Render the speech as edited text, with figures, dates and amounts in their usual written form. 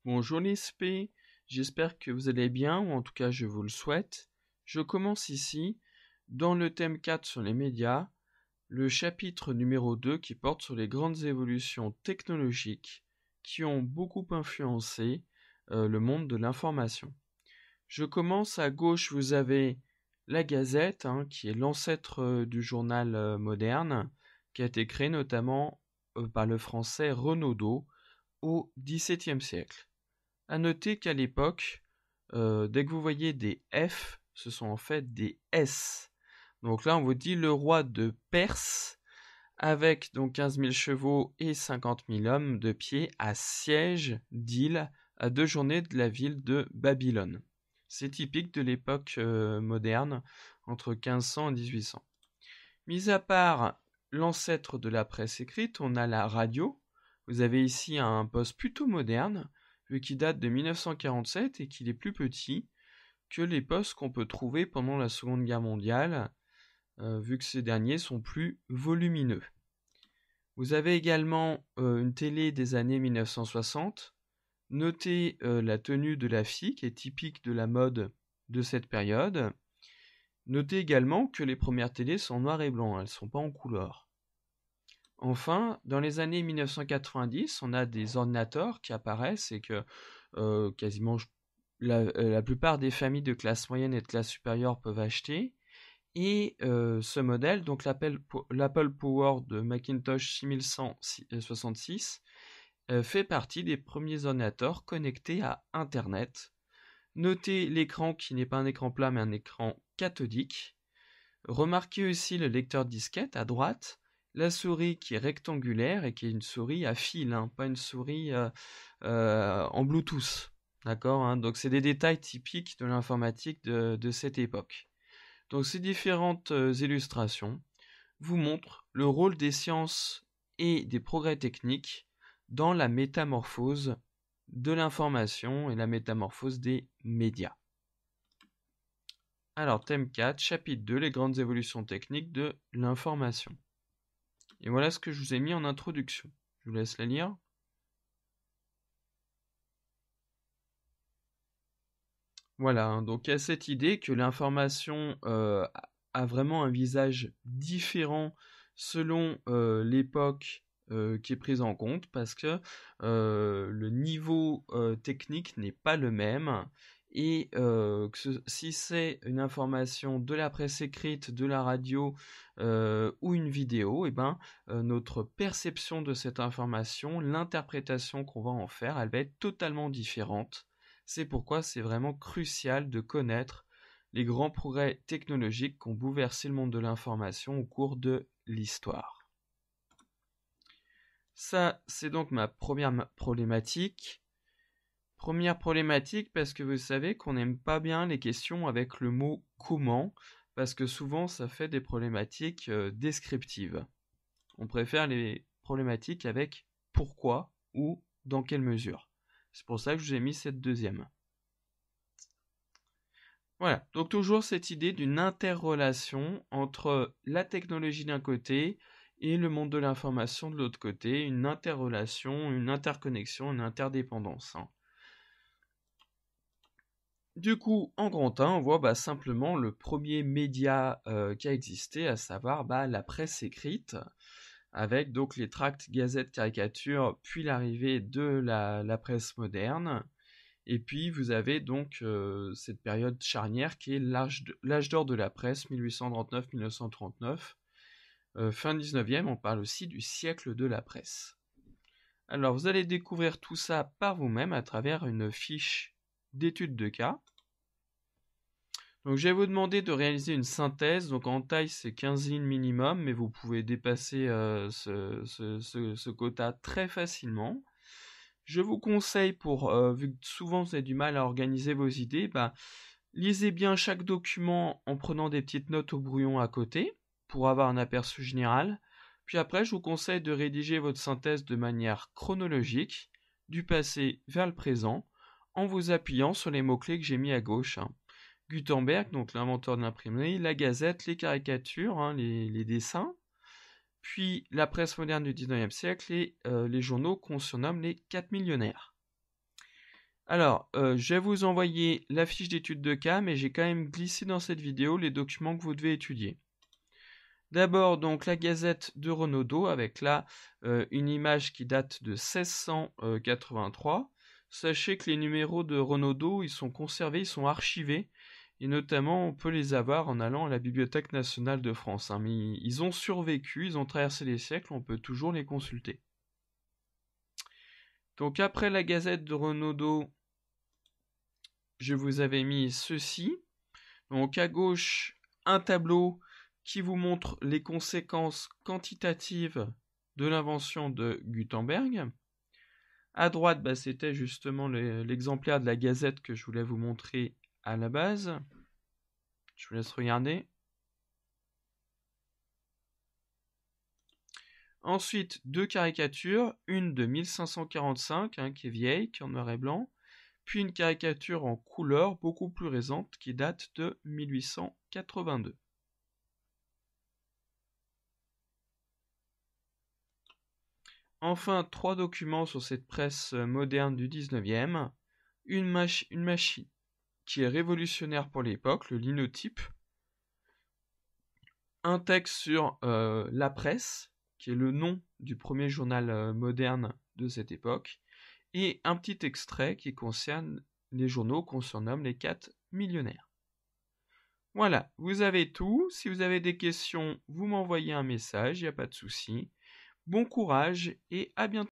Bonjour les SP, j'espère que vous allez bien, ou en tout cas je vous le souhaite. Je commence ici, dans le thème 4 sur les médias, le chapitre numéro 2 qui porte sur les grandes évolutions technologiques qui ont beaucoup influencé le monde de l'information. Je commence à gauche, vous avez la Gazette, qui est l'ancêtre du journal moderne, qui a été créé notamment par le français Renaudot au XVIIe siècle. À noter qu'à l'époque, dès que vous voyez des F, ce sont en fait des S. Donc là, on vous dit le roi de Perse, avec donc 15 000 chevaux et 50 000 hommes de pied, à siège d'île à 2 journées de la ville de Babylone. C'est typique de l'époque moderne, entre 1500 et 1800. Mis à part l'ancêtre de la presse écrite, on a la radio. Vous avez ici un poste plutôt moderne, vu qu'il date de 1947 et qu'il est plus petit que les postes qu'on peut trouver pendant la Seconde Guerre mondiale, vu que ces derniers sont plus volumineux. Vous avez également une télé des années 1960. Notez la tenue de la fille qui est typique de la mode de cette période. Notez également que les premières télés sont en noir et blanc, elles ne sont pas en couleur. Enfin, dans les années 1990, on a des ordinateurs qui apparaissent et que quasiment la plupart des familles de classe moyenne et de classe supérieure peuvent acheter. Et ce modèle, donc l'Apple Power de Macintosh 6166, fait partie des premiers ordinateurs connectés à Internet. Notez l'écran qui n'est pas un écran plat mais un écran cathodique. Remarquez aussi le lecteur disquette à droite, la souris qui est rectangulaire et qui est une souris à fil, pas une souris en Bluetooth. D'accord, donc c'est des détails typiques de l'informatique de cette époque. Donc ces différentes illustrations vous montrent le rôle des sciences et des progrès techniques dans la métamorphose de l'information et la métamorphose des médias. Alors, thème 4, chapitre 2, les grandes évolutions techniques de l'information. Et voilà ce que je vous ai mis en introduction. Je vous laisse la lire. Voilà, donc il y a cette idée que l'information a vraiment un visage différent selon l'époque qui est prise en compte, parce que le niveau technique n'est pas le même, et si c'est une information de la presse écrite, de la radio ou une vidéo, notre perception de cette information, l'interprétation qu'on va en faire, elle va être totalement différente. C'est pourquoi c'est vraiment crucial de connaître les grands progrès technologiques qui ont bouleversé le monde de l'information au cours de l'histoire. Ça, c'est donc ma première problématique. Première problématique parce que vous savez qu'on n'aime pas bien les questions avec le mot « comment » parce que souvent ça fait des problématiques descriptives. On préfère les problématiques avec « pourquoi » ou « dans quelle mesure ». C'est pour ça que je vous ai mis cette deuxième. Voilà, donc toujours cette idée d'une interrelation entre la technologie d'un côté et le monde de l'information de l'autre côté, une interrelation, une interconnexion, une interdépendance. Du coup, en grand 1, on voit simplement le premier média qui a existé, à savoir la presse écrite, avec donc les tracts, gazettes, caricatures, puis l'arrivée de la presse moderne. Et puis vous avez donc cette période charnière qui est l'âge d'or de la presse, 1839-1939. Fin 19e, on parle aussi du siècle de la presse. Alors vous allez découvrir tout ça par vous-même à travers une fiche d'étude de cas. Donc je vais vous demander de réaliser une synthèse, donc en taille c'est 15 lignes minimum, mais vous pouvez dépasser ce quota très facilement. Je vous conseille, vu que souvent vous avez du mal à organiser vos idées, lisez bien chaque document en prenant des petites notes au brouillon à côté, pour avoir un aperçu général. Puis après, je vous conseille de rédiger votre synthèse de manière chronologique, du passé vers le présent, en vous appuyant sur les mots-clés que j'ai mis à gauche. Gutenberg, donc l'inventeur de l'imprimerie, la gazette, les caricatures, les dessins, puis la presse moderne du 19e siècle et les journaux qu'on surnomme les 4 millionnaires. Alors, je vais vous envoyer la fiche d'étude de cas, mais j'ai quand même glissé dans cette vidéo les documents que vous devez étudier. D'abord, donc, la Gazette de Renaudot, avec là une image qui date de 1683. Sachez que les numéros de Renaudot, ils sont conservés, ils sont archivés, et notamment, on peut les avoir en allant à la Bibliothèque nationale de France. Mais ils ont survécu, ils ont traversé les siècles, on peut toujours les consulter. Donc, après la Gazette de Renaudot, je vous avais mis ceci. Donc, à gauche, un tableau qui vous montre les conséquences quantitatives de l'invention de Gutenberg. À droite, c'était justement l'exemplaire de la Gazette que je voulais vous montrer à la base. Je vous laisse regarder. Ensuite, deux caricatures, une de 1545, qui est vieille, qui est en noir et blanc, puis une caricature en couleur beaucoup plus récente qui date de 1882. Enfin, trois documents sur cette presse moderne du 19e. Une machine qui est révolutionnaire pour l'époque, le linotype. Un texte sur la presse, qui est le nom du premier journal moderne de cette époque. Et un petit extrait qui concerne les journaux qu'on surnomme les 4 millionnaires. Voilà, vous avez tout. Si vous avez des questions, vous m'envoyez un message, il n'y a pas de souci. Bon courage et à bientôt.